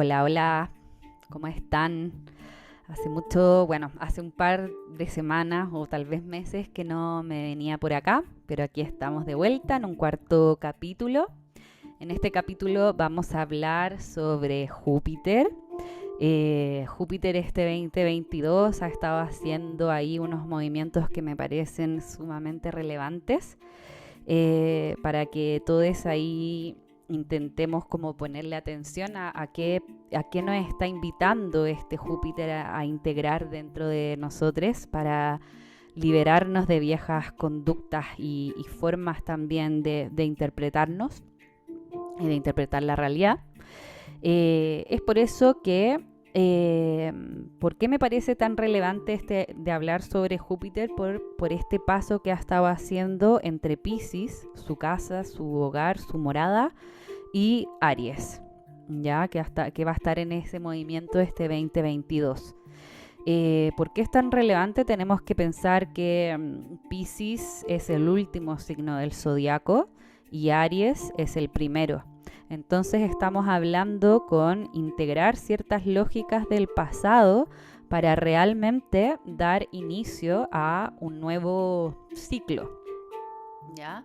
Hola, hola, ¿cómo están? Hace un par de semanas o tal vez meses que no me venía por acá, pero aquí estamos de vuelta en un cuarto capítulo. En este capítulo vamos a hablar sobre Júpiter. Júpiter este 2022 ha estado haciendo ahí unos movimientos que me parecen sumamente relevantes para que todos ahí intentemos como ponerle atención a qué nos está invitando este Júpiter a integrar dentro de nosotros para liberarnos de viejas conductas y formas también de interpretarnos y de interpretar la realidad. Es por eso que ¿por qué me parece tan relevante de hablar sobre Júpiter? Por este paso que ha estado haciendo entre Piscis, su casa, su hogar, su morada, y Aries, ya que va a estar en ese movimiento este 2022. ¿Por qué es tan relevante? Tenemos que pensar que Piscis es el último signo del zodiaco y Aries es el primero. Entonces estamos hablando con integrar ciertas lógicas del pasado para realmente dar inicio a un nuevo ciclo, ¿ya?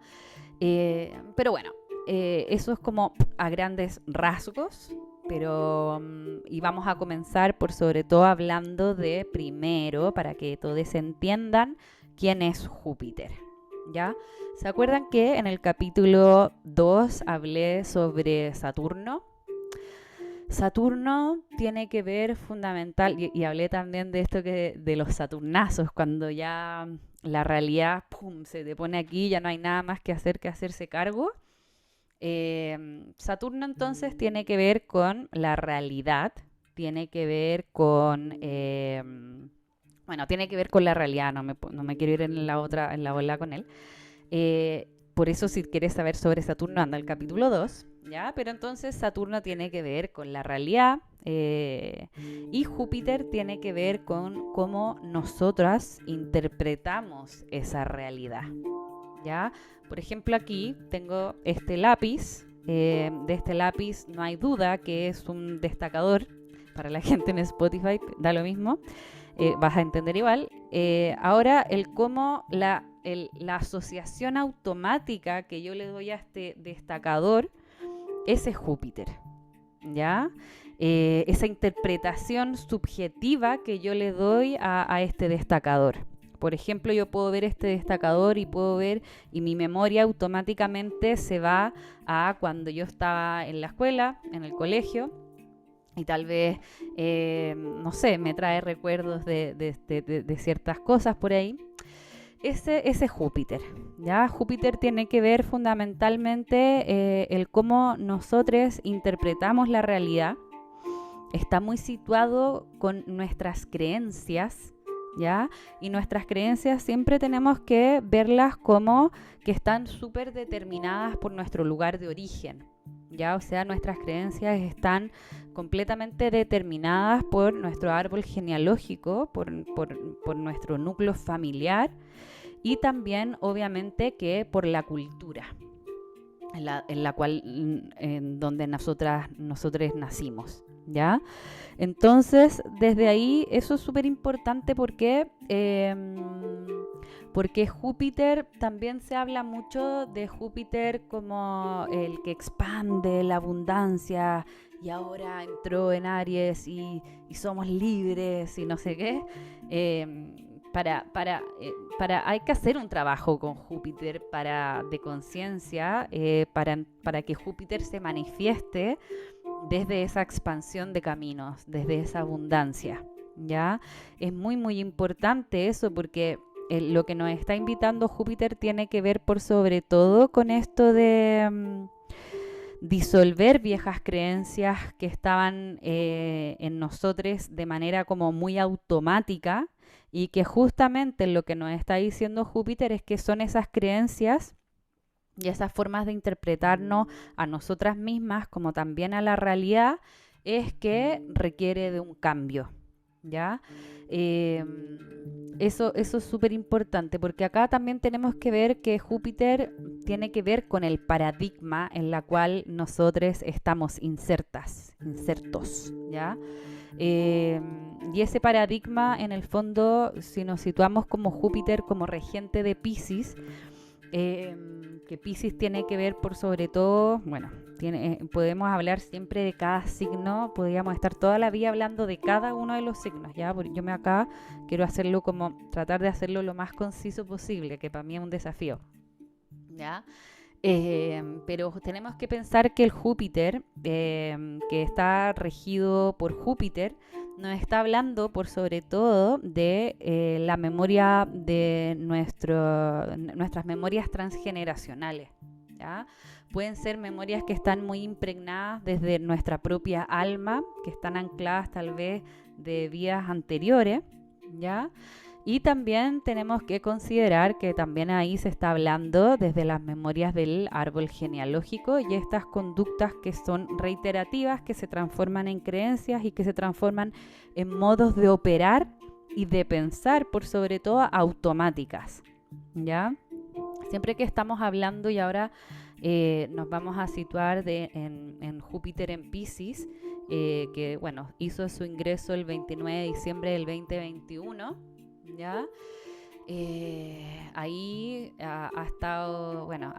Pero bueno, eso es como a grandes rasgos, y vamos a comenzar por sobre todo hablando de primero, para que todos entiendan quién es Júpiter, ¿ya? ¿Se acuerdan que en el capítulo 2 hablé sobre Saturno? Saturno tiene que ver fundamental, y hablé también de esto de los saturnazos, cuando ya la realidad pum, se te pone aquí, ya no hay nada más que hacer que hacerse cargo. Saturno entonces tiene que ver con la realidad, tiene que ver con, tiene que ver con la realidad, no me quiero ir en la ola con él. Por eso si quieres saber sobre Saturno anda al capítulo 2, ¿ya? Pero entonces Saturno tiene que ver con la realidad y Júpiter tiene que ver con cómo nosotras interpretamos esa realidad, ¿ya? Por ejemplo, aquí tengo este lápiz. De este lápiz no hay duda que es un destacador. Para la gente en Spotify da lo mismo. Vas a entender igual. Ahora, el cómo la asociación automática que yo le doy a este destacador, ese es Júpiter, ¿ya? Esa interpretación subjetiva que yo le doy a este destacador. Por ejemplo, yo puedo ver este destacador y mi memoria automáticamente se va a cuando yo estaba en la escuela, en el colegio, y tal vez, no sé, me trae recuerdos de ciertas cosas por ahí. Ese es Júpiter, ¿ya? Júpiter tiene que ver fundamentalmente el cómo nosotros interpretamos la realidad. Está muy situado con nuestras creencias, ¿ya? Y nuestras creencias siempre tenemos que verlas como que están súper determinadas por nuestro lugar de origen, ¿ya? O sea, nuestras creencias están completamente determinadas por nuestro árbol genealógico, por nuestro núcleo familiar y también, obviamente, que por la cultura en la cual, en donde nosotros nacimos, ¿ya? Entonces, desde ahí, eso es súper importante porque Júpiter, también se habla mucho de Júpiter como el que expande la abundancia y ahora entró en Aries y somos libres y no sé qué. Eh, hay que hacer un trabajo con Júpiter de conciencia para que Júpiter se manifieste desde esa expansión de caminos, desde esa abundancia, ¿ya? Es muy, muy importante eso porque lo que nos está invitando Júpiter tiene que ver por sobre todo con esto de disolver viejas creencias que estaban en nosotros de manera como muy automática y que justamente lo que nos está diciendo Júpiter es que son esas creencias y esas formas de interpretarnos a nosotras mismas como también a la realidad es que requiere de un cambio, ¿ya? Eh, eso es súper importante porque acá también tenemos que ver que Júpiter tiene que ver con el paradigma en la cual nosotros estamos insertos, ¿ya? Eh, y ese paradigma, en el fondo, si nos situamos como Júpiter como regente de Piscis, eh, que Piscis tiene que ver por sobre todo, bueno, podemos hablar siempre de cada signo, podríamos estar toda la vida hablando de cada uno de los signos, ¿ya? Porque yo acá quiero hacerlo como, tratar de hacerlo lo más conciso posible, que para mí es un desafío, ¿ya? Pero tenemos que pensar que el Júpiter, que está regido por Júpiter, nos está hablando por sobre todo de la memoria de nuestras memorias transgeneracionales, ¿ya? Pueden ser memorias que están muy impregnadas desde nuestra propia alma, que están ancladas tal vez de vidas anteriores, ¿ya? Y también tenemos que considerar que también ahí se está hablando desde las memorias del árbol genealógico y estas conductas que son reiterativas, que se transforman en creencias y que se transforman en modos de operar y de pensar, por sobre todo automáticas, ¿ya? Siempre que estamos hablando, y ahora nos vamos a situar en Júpiter en Piscis, que bueno, hizo su ingreso el 29 de diciembre del 2021, ¿ya? Ahí ha estado, bueno,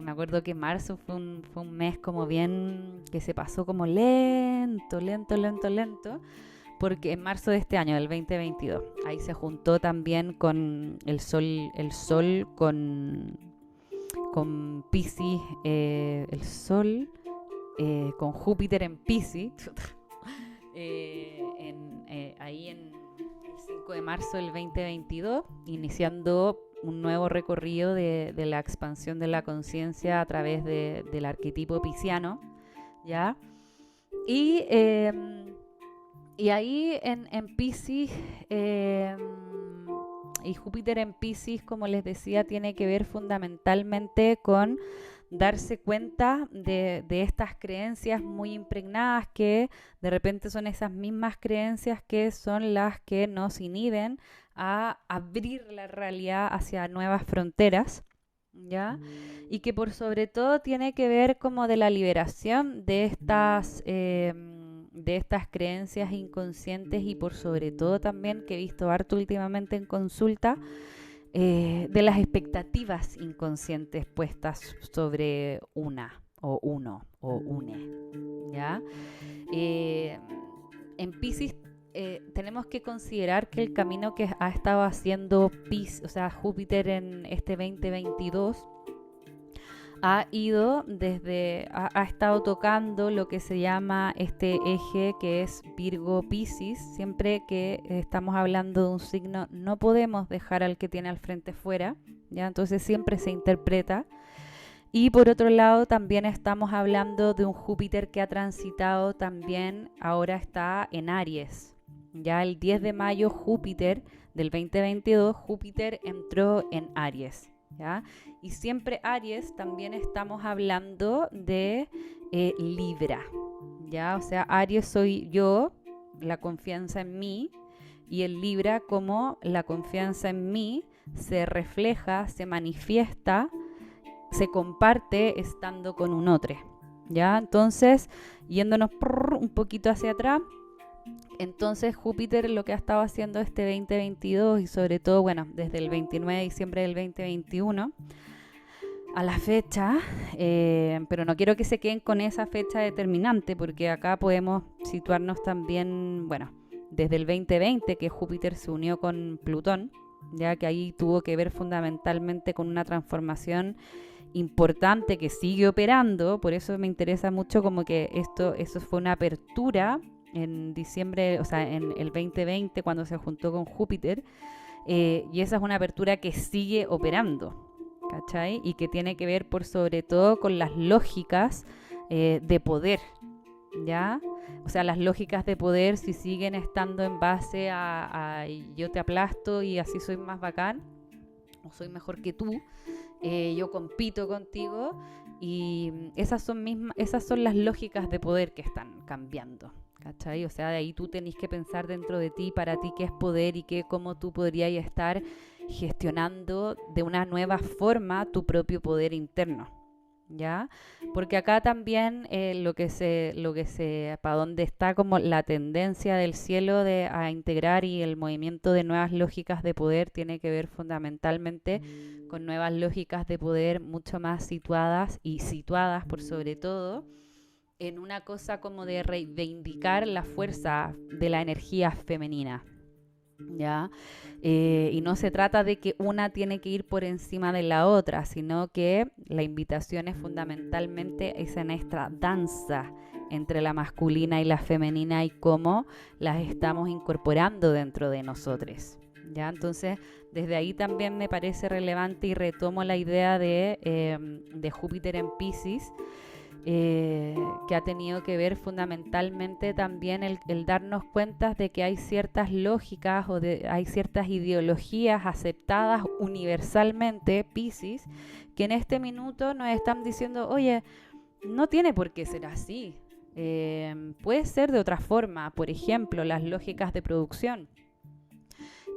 me acuerdo que marzo fue un mes como bien, que se pasó como lento, porque en marzo de este año, del 2022, ahí se juntó también con el sol con Piscis, el sol con Júpiter en Piscis, ahí en 5 de marzo del 2022, iniciando un nuevo recorrido de la expansión de la conciencia a través del arquetipo pisciano, ¿ya? Y, y ahí en Piscis, y Júpiter en Piscis, como les decía, tiene que ver fundamentalmente con darse cuenta de estas creencias muy impregnadas, que de repente son esas mismas creencias que son las que nos inhiben a abrir la realidad hacia nuevas fronteras, ¿ya? Y que por sobre todo tiene que ver como de la liberación de estas creencias inconscientes, y por sobre todo también, que he visto harto últimamente en consulta, de las expectativas inconscientes puestas sobre una o uno o une, ¿ya? Eh, en Piscis tenemos que considerar que el camino que ha estado haciendo o sea, Júpiter en este 2022 ha estado tocando lo que se llama este eje que es Virgo-Piscis. Siempre que estamos hablando de un signo, no podemos dejar al que tiene al frente fuera, ¿ya? Entonces siempre se interpreta. Y por otro lado, también estamos hablando de un Júpiter que ha transitado también, ahora está en Aries. Ya el 10 de mayo, Júpiter del 2022, Júpiter entró en Aries, ¿ya? Y siempre Aries también estamos hablando de Libra, ¿ya? O sea, Aries soy yo, la confianza en mí, y el Libra, como la confianza en mí se refleja, se manifiesta, se comparte estando con un otro, ¿ya? Entonces, yéndonos un poquito hacia atrás, entonces Júpiter lo que ha estado haciendo este 2022 y sobre todo, bueno, desde el 29 de diciembre del 2021 a la fecha, pero no quiero que se queden con esa fecha determinante, porque acá podemos situarnos también, bueno, desde el 2020 que Júpiter se unió con Plutón, ya que ahí tuvo que ver fundamentalmente con una transformación importante que sigue operando. Por eso me interesa mucho como que eso fue una apertura en diciembre, o sea, en el 2020 cuando se juntó con Júpiter, y esa es una apertura que sigue operando, ¿cachai? Y que tiene que ver por sobre todo con las lógicas de poder, ¿ya? O sea, las lógicas de poder, si siguen estando en base a yo te aplasto y así soy más bacán, o soy mejor que tú, yo compito contigo, y esas son las lógicas de poder que están cambiando, ¿cachai? O sea, de ahí tú tenés que pensar dentro de ti, para ti, qué es poder y cómo tú podrías estar gestionando de una nueva forma tu propio poder interno. ¿Ya? Porque acá también para donde está como la tendencia del cielo a integrar y el movimiento de nuevas lógicas de poder tiene que ver fundamentalmente con nuevas lógicas de poder mucho más situadas por sobre todo en una cosa como de reivindicar la fuerza de la energía femenina. ¿Ya? Y no se trata de que una tiene que ir por encima de la otra, sino que la invitación es fundamentalmente esa nuestra danza entre la masculina y la femenina y cómo las estamos incorporando dentro de nosotros. ¿Ya? Entonces, desde ahí también me parece relevante y retomo la idea de Júpiter en Piscis, que ha tenido que ver fundamentalmente también el darnos cuenta de que hay ciertas lógicas hay ciertas ideologías aceptadas universalmente, Piscis, que en este minuto nos están diciendo, oye, no tiene por qué ser así, puede ser de otra forma. Por ejemplo, las lógicas de producción.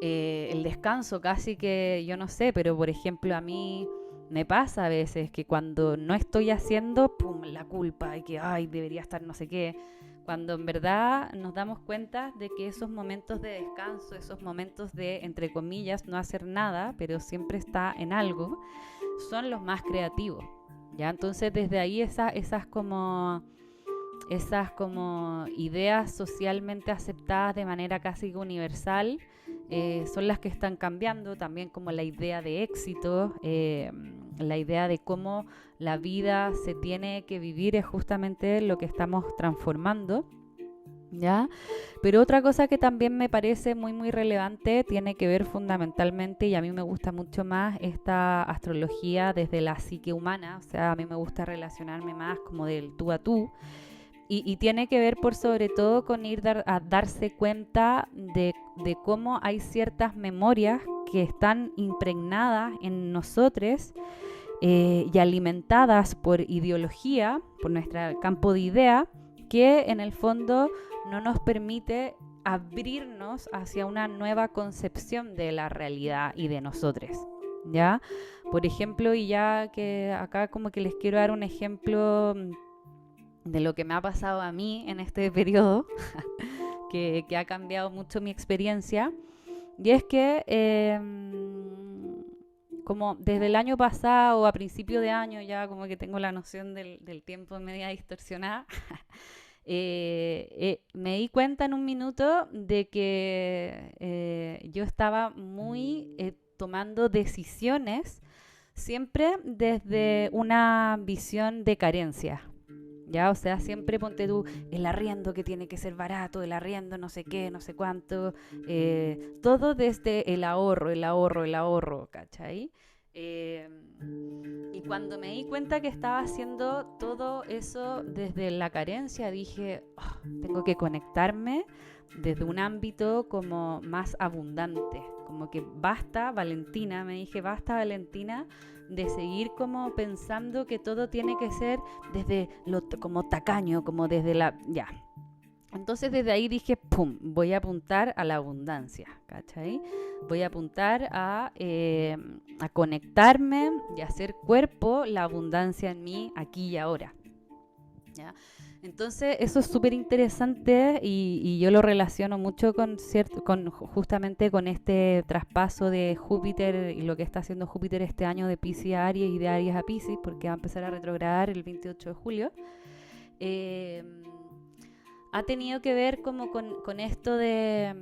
El descanso casi que, yo no sé, pero por ejemplo a mí me pasa a veces que cuando no estoy haciendo, pum, la culpa y que, ay, debería estar no sé qué. Cuando en verdad nos damos cuenta de que esos momentos de descanso, esos momentos de, entre comillas, no hacer nada, pero siempre está en algo, son los más creativos. ¿Ya? Entonces desde ahí esas como ideas socialmente aceptadas de manera casi universal, son las que están cambiando, también como la idea de éxito, la idea de cómo la vida se tiene que vivir es justamente lo que estamos transformando. ¿Ya? Pero otra cosa que también me parece muy muy relevante tiene que ver fundamentalmente, y a mí me gusta mucho más esta astrología desde la psique humana, o sea, a mí me gusta relacionarme más como del tú a tú, y tiene que ver por sobre todo con a darse cuenta de cómo hay ciertas memorias que están impregnadas en nosotros, y alimentadas por ideología, por nuestro campo de idea, que en el fondo no nos permite abrirnos hacia una nueva concepción de la realidad y de nosotros. ¿Ya? Por ejemplo, y ya que acá como que les quiero dar un ejemplo de lo que me ha pasado a mí en este periodo, que ha cambiado mucho mi experiencia, y es que como desde el año pasado, a principio de año, ya como que tengo la noción del tiempo media distorsionada, me di cuenta en un minuto de que yo estaba muy tomando decisiones siempre desde una visión de carencia. ¿Ya? O sea, siempre ponte tú el arriendo que tiene que ser barato, el arriendo no sé qué, no sé cuánto, todo desde el ahorro, ¿cachai? Y cuando me di cuenta que estaba haciendo todo eso desde la carencia, dije, oh, tengo que conectarme desde un ámbito como más abundante, como que basta, Valentina, me dije, basta, Valentina, de seguir como pensando que todo tiene que ser desde lo como tacaño, como desde la... ya. Entonces desde ahí dije, pum, voy a apuntar a la abundancia, ¿cachai? Voy a apuntar a conectarme y hacer cuerpo la abundancia en mí aquí y ahora, ¿ya? Entonces eso es súper interesante y yo lo relaciono mucho con justamente con este traspaso de Júpiter y lo que está haciendo Júpiter este año de Piscis a Aries y de Aries a Piscis, porque va a empezar a retrogradar el 28 de julio. Ha tenido que ver como con esto de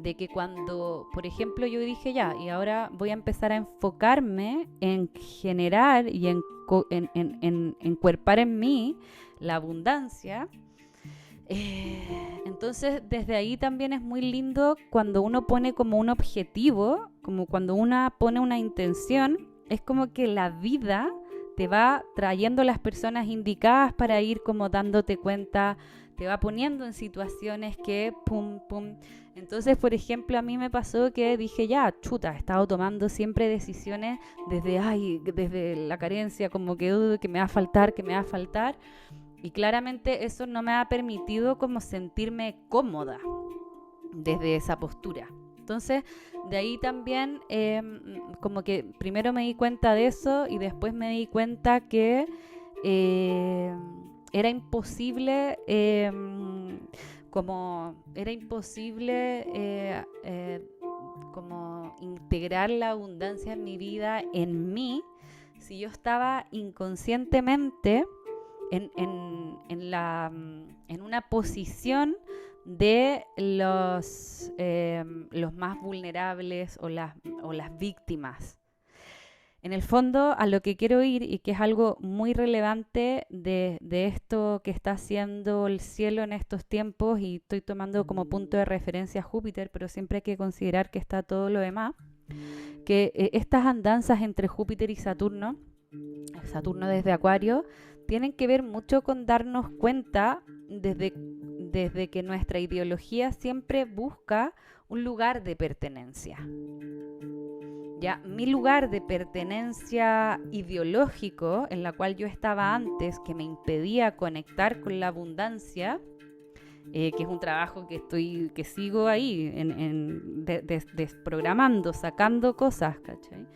que cuando, por ejemplo, yo dije ya, y ahora voy a empezar a enfocarme en generar y en encuerpar en mí la abundancia. Entonces desde ahí también es muy lindo cuando uno pone como un objetivo, como cuando uno pone una intención, es como que la vida te va trayendo las personas indicadas para ir como dándote cuenta, te va poniendo en situaciones que pum, pum. Entonces, por ejemplo, a mí me pasó que dije, ya, chuta, he estado tomando siempre decisiones desde la carencia, como que me va a faltar, Y claramente eso no me ha permitido como sentirme cómoda desde esa postura. Entonces, de ahí también como que primero me di cuenta de eso y después me di cuenta que era imposible como integrar la abundancia en mi vida, en mí, si yo estaba inconscientemente en una posición de los más vulnerables o las víctimas. En el fondo, a lo que quiero ir, y que es algo muy relevante de esto que está haciendo el cielo en estos tiempos, y estoy tomando como punto de referencia a Júpiter, pero siempre hay que considerar que está todo lo demás, que estas andanzas entre Júpiter y Saturno desde Acuario, tienen que ver mucho con darnos cuenta desde que nuestra ideología siempre busca un lugar de pertenencia. Ya, mi lugar de pertenencia ideológico, en la cual yo estaba antes, que me impedía conectar con la abundancia, que es un trabajo que sigo ahí, desprogramando, sacando cosas, ¿cachai?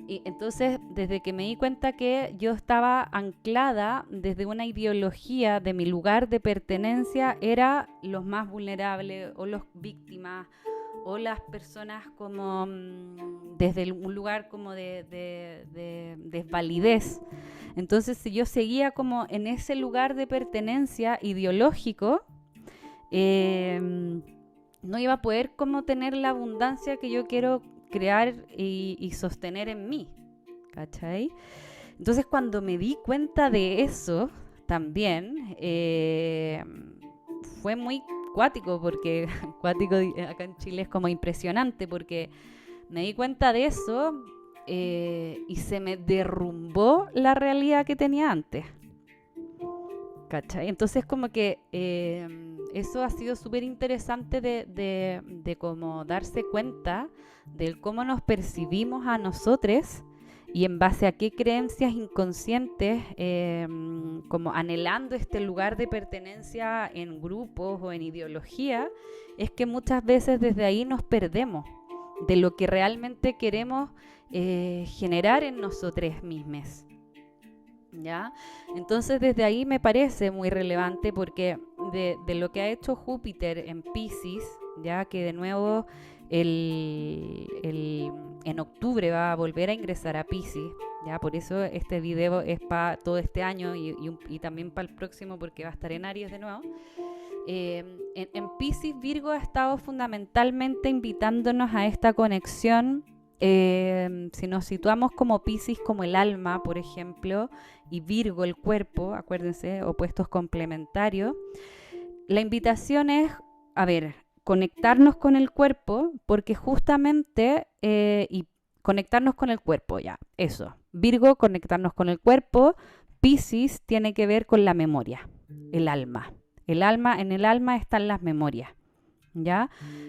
Y entonces, desde que me di cuenta que yo estaba anclada desde una ideología de mi lugar de pertenencia, era los más vulnerables o las víctimas o las personas como desde un lugar como de desvalidez. Entonces, si yo seguía como en ese lugar de pertenencia ideológico, no iba a poder como tener la abundancia que yo quiero crear y sostener en mí, ¿cachai? Entonces, cuando me di cuenta de eso también, fue muy cuático, porque cuático acá en Chile es como impresionante, porque me di cuenta de eso y se me derrumbó la realidad que tenía antes, ¿cachai? Entonces, como que eso ha sido súper interesante de cómo darse cuenta de cómo nos percibimos a nosotros y en base a qué creencias inconscientes, como anhelando este lugar de pertenencia en grupos o en ideología, es que muchas veces desde ahí nos perdemos de lo que realmente queremos generar en nosotros mismos. ¿Ya? Entonces desde ahí me parece muy relevante, porque de lo que ha hecho Júpiter en Piscis, ya que de nuevo en octubre va a volver a ingresar a Piscis, ya por eso este video es para todo este año y también para el próximo, porque va a estar en Aries de nuevo. En Piscis, Virgo ha estado fundamentalmente invitándonos a esta conexión. Si nos situamos como Piscis como el alma, por ejemplo, y Virgo el cuerpo, acuérdense, opuestos complementarios, la invitación es, conectarnos con el cuerpo, porque justamente, y conectarnos con el cuerpo, ya, eso. Virgo, conectarnos con el cuerpo. Piscis tiene que ver con la memoria, el alma. En el alma están las memorias, ¿ya?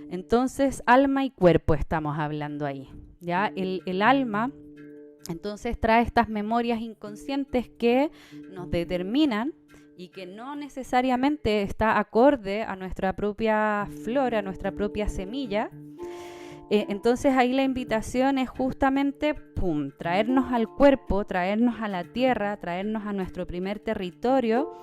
Entonces, alma y cuerpo estamos hablando ahí, ¿ya? El alma, entonces, trae estas memorias inconscientes que nos determinan y que no necesariamente está acorde a nuestra propia flora, a nuestra propia semilla. Entonces ahí la invitación es justamente traernos al cuerpo, traernos a la tierra, traernos a nuestro primer territorio,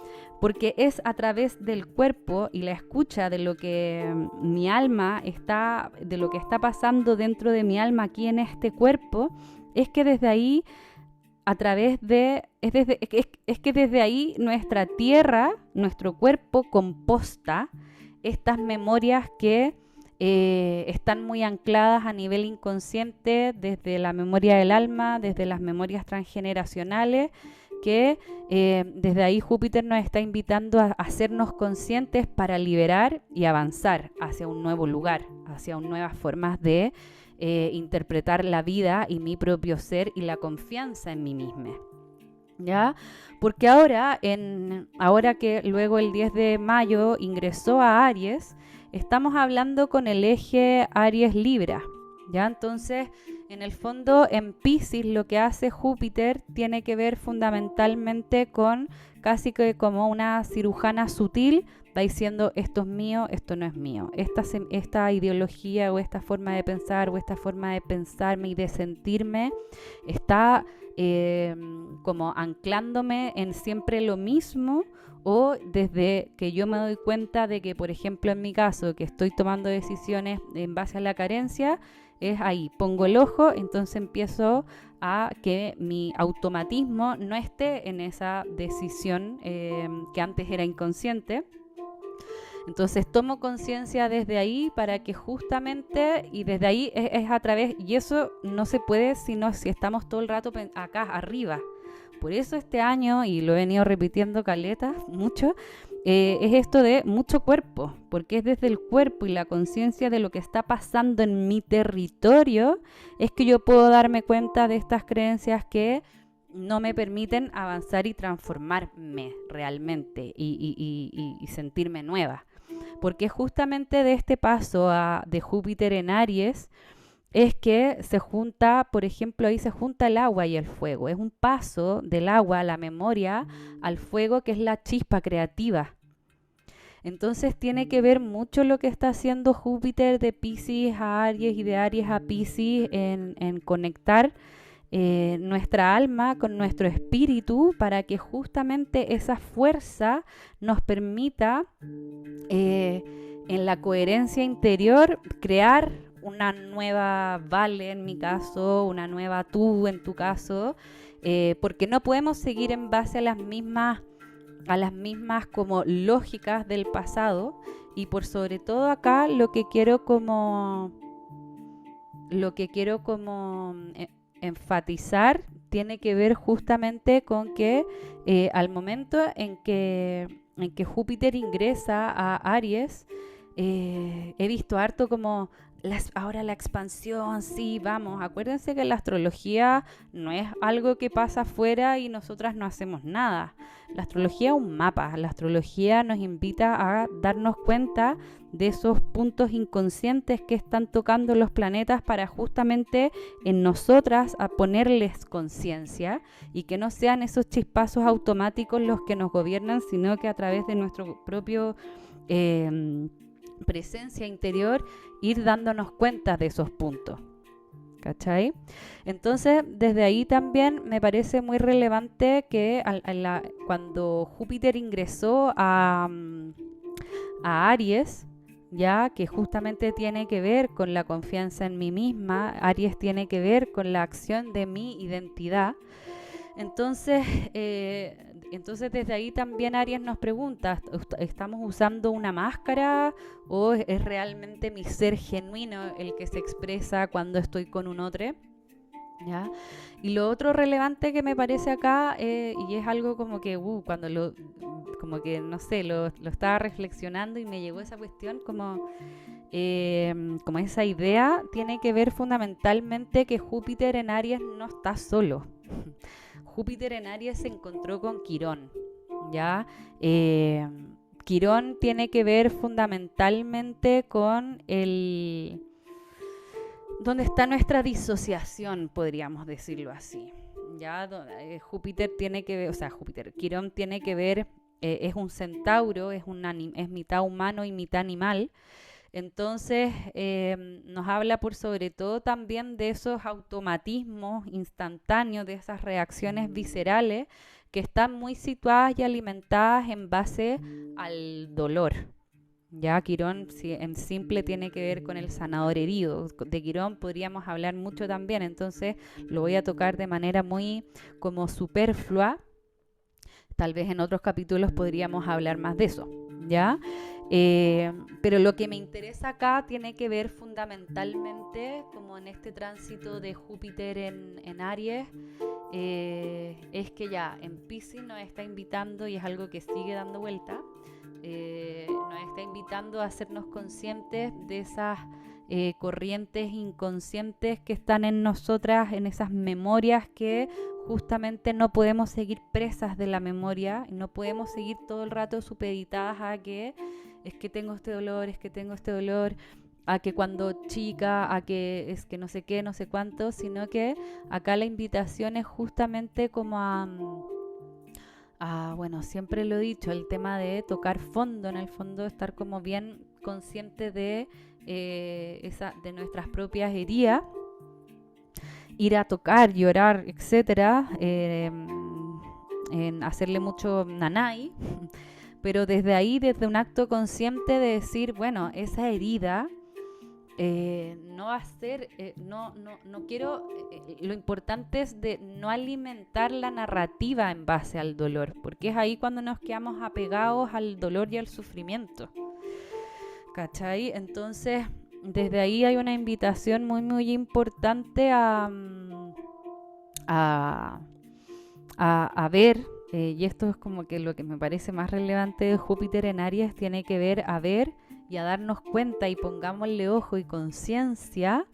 porque es a través del cuerpo y la escucha de lo que mi alma está, de lo que está pasando dentro de mi alma aquí en este cuerpo, es que desde ahí, es que desde ahí nuestra tierra, nuestro cuerpo composta estas memorias que están muy ancladas a nivel inconsciente, desde la memoria del alma, desde las memorias transgeneracionales, que desde ahí Júpiter nos está invitando a hacernos conscientes para liberar y avanzar hacia un nuevo lugar, hacia nuevas formas de interpretar la vida y mi propio ser y la confianza en mí misma. ¿Ya? Porque ahora que luego el 10 de mayo ingresó a Aries, estamos hablando con el eje Aries-Libra, ¿Ya? Entonces, en el fondo, en Piscis lo que hace Júpiter tiene que ver fundamentalmente con casi que como una cirujana sutil, va diciendo esto es mío, esto no es mío. Esta ideología o esta forma de pensar o esta forma de pensarme y de sentirme está como anclándome en siempre lo mismo, o desde que yo me doy cuenta de que, por ejemplo, en mi caso, que estoy tomando decisiones en base a la carencia, es ahí, pongo el ojo, entonces empiezo a que mi automatismo no esté en esa decisión que antes era inconsciente. Entonces tomo conciencia desde ahí para que justamente, y desde ahí es a través, y eso no se puede sino si estamos todo el rato acá arriba. Por eso este año, y lo he venido repitiendo caleta mucho, es esto de mucho cuerpo, porque es desde el cuerpo y la conciencia de lo que está pasando en mi territorio, es que yo puedo darme cuenta de estas creencias que no me permiten avanzar y transformarme realmente y sentirme nueva. Porque justamente de este paso de Júpiter en Aries es que se junta, por ejemplo, ahí se junta el agua y el fuego. Es un paso del agua, la memoria, al fuego, que es la chispa creativa. Entonces tiene que ver mucho lo que está haciendo Júpiter de Piscis a Aries y de Aries a Piscis en conectar nuestra alma con nuestro espíritu para que justamente esa fuerza nos permita en la coherencia interior crear una nueva Vale en mi caso, una nueva tú en tu caso, porque no podemos seguir en base a las mismas como lógicas del pasado. Y por sobre todo acá lo que quiero como enfatizar tiene que ver justamente con que al momento en que Júpiter ingresa a Aries, he visto harto como ahora la expansión, sí, vamos, acuérdense que la astrología no es algo que pasa afuera y nosotras no hacemos nada. La astrología es un mapa, la astrología nos invita a darnos cuenta de esos puntos inconscientes que están tocando los planetas para justamente en nosotras a ponerles conciencia y que no sean esos chispazos automáticos los que nos gobiernan, sino que a través de nuestro propio presencia interior ir dándonos cuenta de esos puntos. ¿Cachai? Entonces, desde ahí también me parece muy relevante que cuando Júpiter ingresó a Aries, ya que justamente tiene que ver con la confianza en mí misma, Aries tiene que ver con la acción de mi identidad. Entonces desde ahí también Aries nos pregunta, ¿estamos usando una máscara o es realmente mi ser genuino el que se expresa cuando estoy con un otro? ¿Ya? Y lo otro relevante que me parece acá, y es algo como que cuando como que no sé, lo estaba reflexionando y me llegó esa cuestión como esa idea, tiene que ver fundamentalmente que Júpiter en Aries no está solo. Júpiter en Aries se encontró con Quirón, ¿ya? Quirón tiene que ver fundamentalmente con donde está nuestra disociación, podríamos decirlo así. Ya Júpiter tiene que ver, Quirón tiene que ver, es un centauro, es mitad humano y mitad animal. Entonces nos habla por sobre todo también de esos automatismos instantáneos, de esas reacciones viscerales que están muy situadas y alimentadas en base al dolor. Ya Quirón en simple tiene que ver con el sanador herido. De Quirón podríamos hablar mucho también, entonces lo voy a tocar de manera muy como superflua. Tal vez en otros capítulos podríamos hablar más de eso, ¿ya? Pero lo que me interesa acá tiene que ver fundamentalmente como en este tránsito de Júpiter en Aries, es que ya en Piscis nos está invitando, y es algo que sigue dando vuelta, nos está invitando a hacernos conscientes de esas corrientes inconscientes que están en nosotras, en esas memorias que justamente no podemos seguir presas de la memoria, no podemos seguir todo el rato supeditadas a que es que tengo este dolor, es que tengo este dolor. a que cuando chica, a que es que no sé qué, no sé cuánto, sino que acá la invitación es justamente como bueno, siempre lo he dicho, el tema de tocar fondo, en el fondo estar como bien consciente de, de nuestras propias heridas, ir a tocar, llorar, etcétera, en hacerle mucho nanay, pero desde ahí, desde un acto consciente de decir, bueno, esa herida no va a ser, no quiero, lo importante es de no alimentar la narrativa en base al dolor, porque es ahí cuando nos quedamos apegados al dolor y al sufrimiento, ¿cachai? Entonces, desde ahí hay una invitación muy, muy importante a, a ver, y esto es como que lo que me parece más relevante de Júpiter en Aries, tiene que ver a ver y a darnos cuenta y pongámosle ojo y conciencia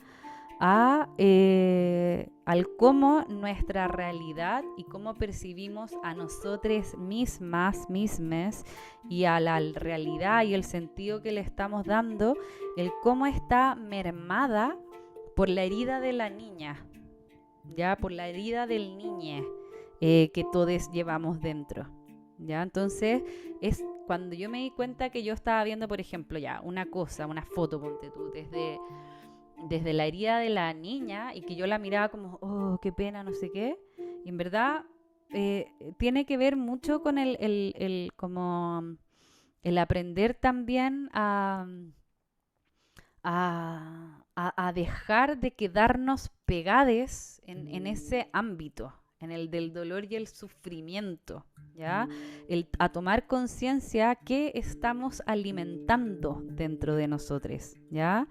al cómo nuestra realidad y cómo percibimos a nosotros mismes y a la realidad y el sentido que le estamos dando, el cómo está mermada por la herida de la niña, ya por la herida del niñe que todos llevamos dentro. ¿Ya? Entonces es cuando yo me di cuenta que yo estaba viendo, por ejemplo, ya una cosa, una foto, ponte tú, desde la herida de la niña, y que yo la miraba como, oh, qué pena, no sé qué, y en verdad tiene que ver mucho con como el aprender también a dejar de quedarnos pegades en ese ámbito, en el del dolor y el sufrimiento, ¿ya? A tomar conciencia que estamos alimentando dentro de nosotros, ¿ya?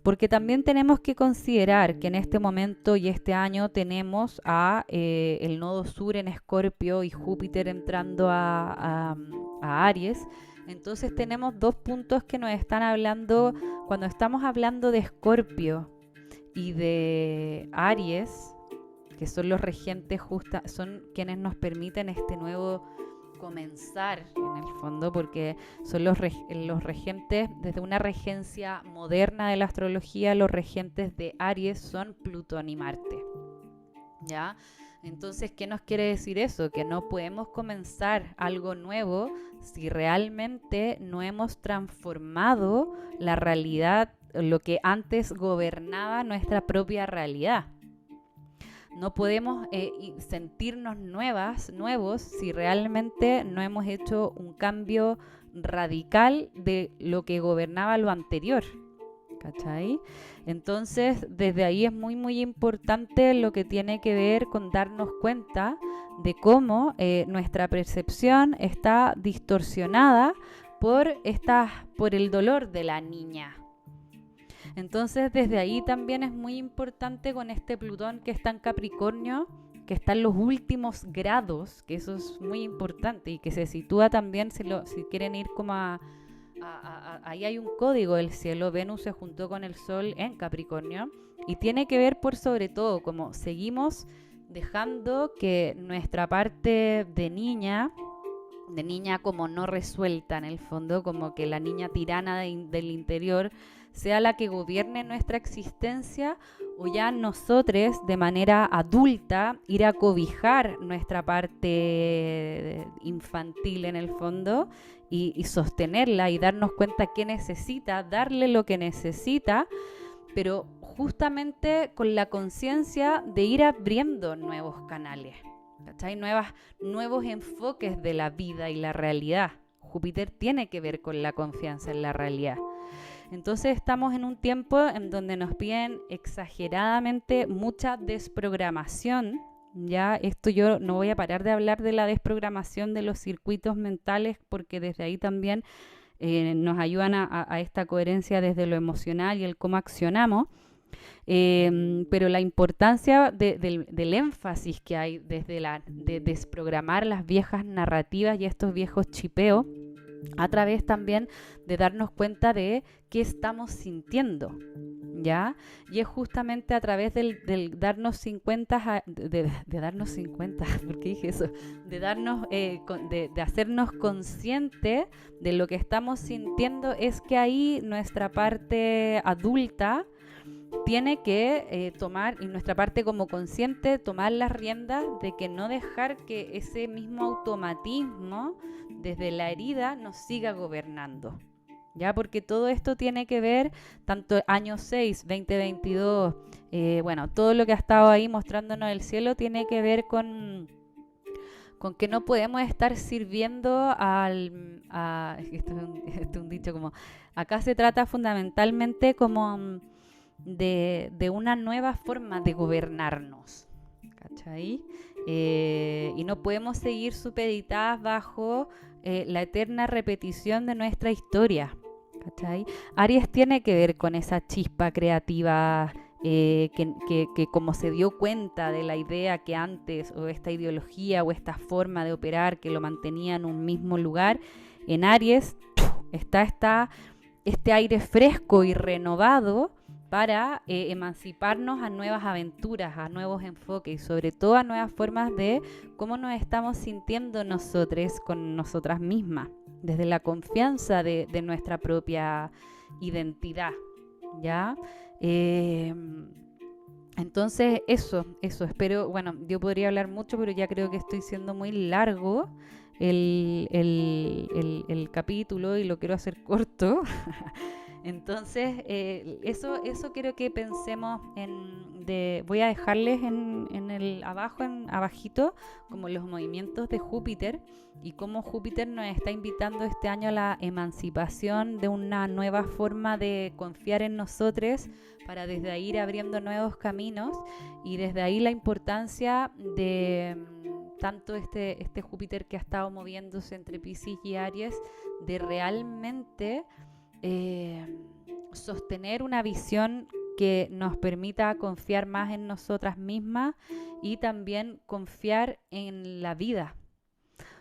Porque también tenemos que considerar que en este momento y este año tenemos el nodo sur en Escorpio y Júpiter entrando a Aries. Entonces tenemos dos puntos que nos están hablando, cuando estamos hablando de Escorpio y de Aries, que son los regentes son quienes nos permiten este nuevo comenzar en el fondo, porque son los regentes, desde una regencia moderna de la astrología, los regentes de Aries son Plutón y Marte, ¿ya? Entonces, ¿qué nos quiere decir eso? Que no podemos comenzar algo nuevo si realmente no hemos transformado la realidad, lo que antes gobernaba nuestra propia realidad. No podemos sentirnos nuevos si realmente no hemos hecho un cambio radical de lo que gobernaba lo anterior, ¿cachai? Entonces, desde ahí es muy, muy importante lo que tiene que ver con darnos cuenta de cómo nuestra percepción está distorsionada por el dolor de la niña. Entonces, desde ahí también es muy importante con este Plutón que está en Capricornio, que está en los últimos grados, que eso es muy importante y que se sitúa también, si quieren ir como ahí hay un código del cielo, Venus se juntó con el Sol en Capricornio, y tiene que ver por sobre todo como seguimos dejando que nuestra parte de niña como no resuelta en el fondo, como que la niña tirana del interior sea la que gobierne nuestra existencia, o ya nosotros de manera adulta ir a cobijar nuestra parte infantil en el fondo y sostenerla y darnos cuenta que necesita, darle lo que necesita, pero justamente con la conciencia de ir abriendo nuevos canales, ¿cachai? Nuevos enfoques de la vida y la realidad. Júpiter tiene que ver con la confianza en la realidad. Entonces estamos en un tiempo en donde nos piden exageradamente mucha desprogramación. Ya, esto yo no voy a parar de hablar de la desprogramación de los circuitos mentales, porque desde ahí también nos ayudan a esta coherencia desde lo emocional y el cómo accionamos. Pero la importancia del énfasis que hay desde de desprogramar las viejas narrativas y estos viejos chipeos, a través también de darnos cuenta de qué estamos sintiendo, ¿ya? Y es justamente a través del darnos 50, de darnos 50, ¿por qué dije eso? De darnos, de hacernos consciente de lo que estamos sintiendo, es que ahí nuestra parte adulta tiene que tomar, y nuestra parte como consciente, tomar las riendas de que no dejar que ese mismo automatismo desde la herida nos siga gobernando. ¿Ya? Porque todo esto tiene que ver, tanto año 6, 2022, bueno, todo lo que ha estado ahí mostrándonos el cielo tiene que ver con que no podemos estar sirviendo esto es un dicho como, acá se trata fundamentalmente como de una nueva forma de gobernarnos, ¿cachai? Y no podemos seguir supeditadas bajo la eterna repetición de nuestra historia, ¿cachai? Aries tiene que ver con esa chispa creativa, que como se dio cuenta de la idea que antes, o esta ideología o esta forma de operar que lo mantenía en un mismo lugar, en Aries está este aire fresco y renovado para emanciparnos a nuevas aventuras, a nuevos enfoques y sobre todo a nuevas formas de cómo nos estamos sintiendo nosotros con nosotras mismas, desde la confianza de nuestra propia identidad, ¿ya? Entonces eso, espero, bueno, yo podría hablar mucho, pero ya creo que estoy siendo muy largo el capítulo y lo quiero hacer corto. Entonces, eso quiero que pensemos voy a dejarles en el abajito, como los movimientos de Júpiter y cómo Júpiter nos está invitando este año a la emancipación de una nueva forma de confiar en nosotros para desde ahí ir abriendo nuevos caminos, y desde ahí la importancia de tanto este Júpiter que ha estado moviéndose entre Piscis y Aries, de realmente sostener una visión que nos permita confiar más en nosotras mismas y también confiar en la vida.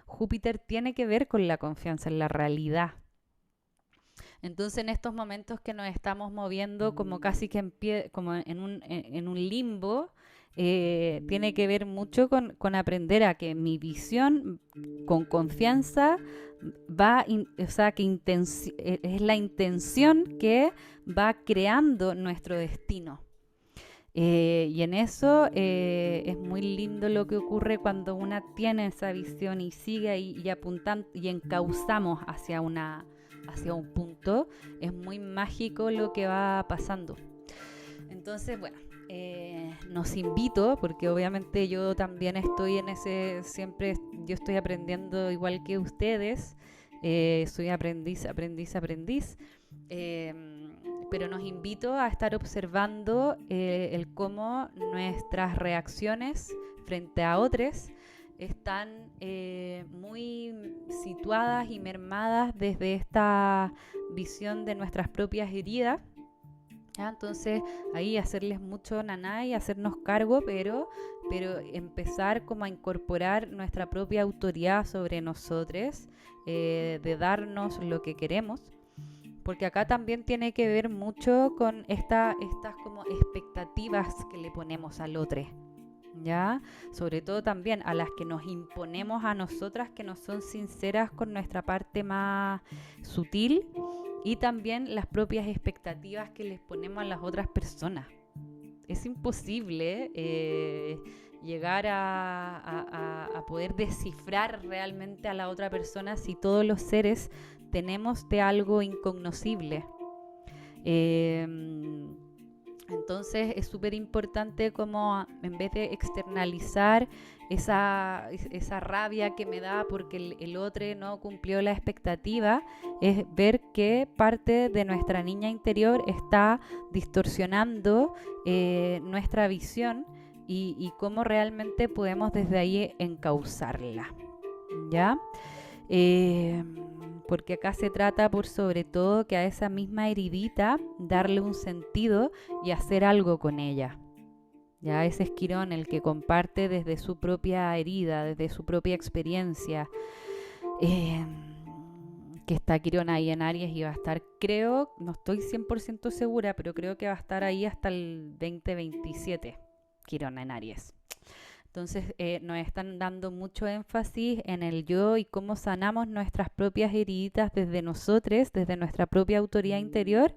Júpiter tiene que ver con la confianza en la realidad. Entonces, en estos momentos que nos estamos moviendo como casi que como en un limbo, tiene que ver mucho con aprender a que mi visión con confianza o sea, que es la intención que va creando nuestro destino. Y en eso es muy lindo lo que ocurre cuando una tiene esa visión y sigue ahí y apuntando y encauzamos hacia un punto. Es muy mágico lo que va pasando. Entonces, bueno, nos invito, porque obviamente yo también estoy en siempre yo estoy aprendiendo igual que ustedes, soy aprendiz, pero nos invito a estar observando el cómo nuestras reacciones frente a otros están muy situadas y mermadas desde esta visión de nuestras propias heridas. ¿Ya? Entonces ahí hacerles mucho naná y hacernos cargo, pero empezar como a incorporar nuestra propia autoridad sobre nosotros, de darnos lo que queremos, porque acá también tiene que ver mucho con estas como expectativas que le ponemos al otro, ¿ya? Sobre todo también a las que nos imponemos a nosotras, que no son sinceras con nuestra parte más sutil, y también las propias expectativas que les ponemos a las otras personas. Es imposible llegar a poder descifrar realmente a la otra persona si todos los seres tenemos de algo incognoscible. Entonces es súper importante como en vez de externalizar esa rabia que me da porque el otro no cumplió la expectativa, es ver qué parte de nuestra niña interior está distorsionando nuestra visión y cómo realmente podemos desde ahí encauzarla, ¿ya? Porque acá se trata por sobre todo que a esa misma heridita darle un sentido y hacer algo con ella. Ya ese es Quirón, el que comparte desde su propia herida, desde su propia experiencia. que está Quirón ahí en Aries y va a estar, creo, no estoy 100% segura, pero creo que va a estar ahí hasta el 2027, Quirón en Aries. Entonces nos están dando mucho énfasis en el yo y cómo sanamos nuestras propias heridas desde nosotros, desde nuestra propia autoridad interior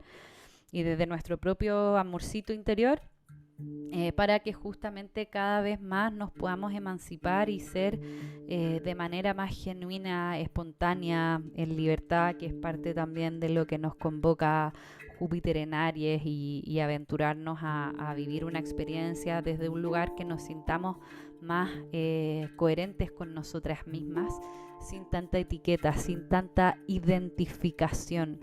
y desde nuestro propio amorcito interior, para que justamente cada vez más nos podamos emancipar y ser de manera más genuina, espontánea, en libertad, que es parte también de lo que nos convoca Júpiter en Aries, y aventurarnos a vivir una experiencia desde un lugar que nos sintamos más coherentes con nosotras mismas, sin tanta etiqueta, sin tanta identificación.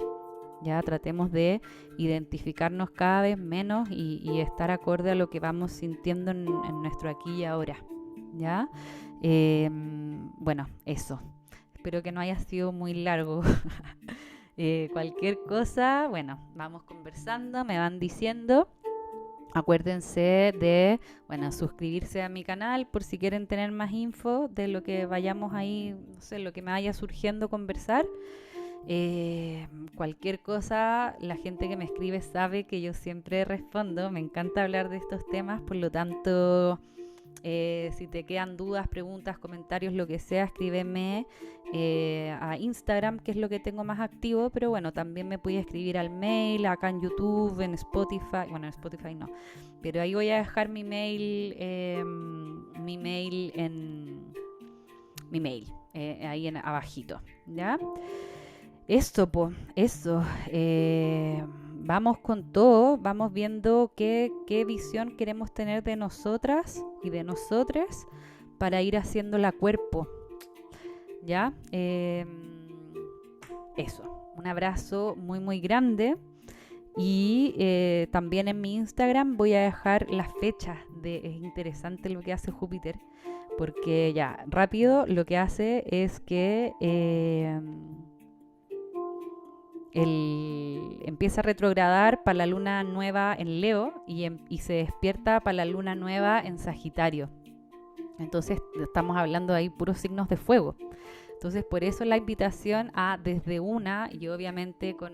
Ya tratemos de identificarnos cada vez menos y estar acorde a lo que vamos sintiendo en nuestro aquí y ahora. ¿Ya? Bueno, eso. Espero que no haya sido muy largo. Cualquier cosa, bueno, vamos conversando, me van diciendo. Acuérdense de, bueno, suscribirse a mi canal por si quieren tener más info de lo que vayamos ahí, no sé, lo que me vaya surgiendo conversar. Cualquier cosa, la gente que me escribe sabe que yo siempre respondo. Me encanta hablar de estos temas, por lo tanto, si te quedan dudas, preguntas, comentarios, lo que sea, escríbeme a Instagram, que es lo que tengo más activo, pero bueno, también me puedes escribir al mail, acá en YouTube, en Spotify. Bueno, en Spotify no, pero ahí voy a dejar mi mail ahí en abajito, ¿ya? Esto, pues, eso. Vamos con todo, vamos viendo qué visión queremos tener de nosotras y de nosotres para ir haciéndola cuerpo. ¿Ya? Eso. Un abrazo muy, muy grande. Y también en mi Instagram voy a dejar las fechas. Es interesante lo que hace Júpiter, porque ya, rápido, lo que hace es que empieza a retrogradar para la luna nueva en Leo y se despierta para la luna nueva en Sagitario. Entonces estamos hablando ahí puros signos de fuego. Entonces por eso la invitación a desde una, y obviamente con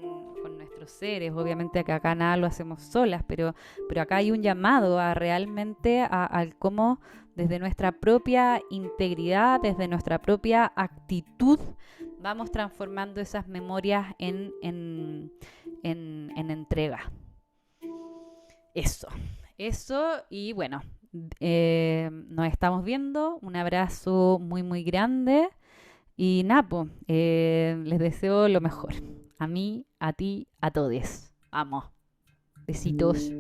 nuestros seres, obviamente que acá nada lo hacemos solas, pero acá hay un llamado a realmente al cómo desde nuestra propia integridad, desde nuestra propia actitud, vamos transformando esas memorias en entrega. Eso, y bueno, nos estamos viendo. Un abrazo muy, muy grande. Y Napo, les deseo lo mejor. A mí, a ti, a todos. Amo. Besitos.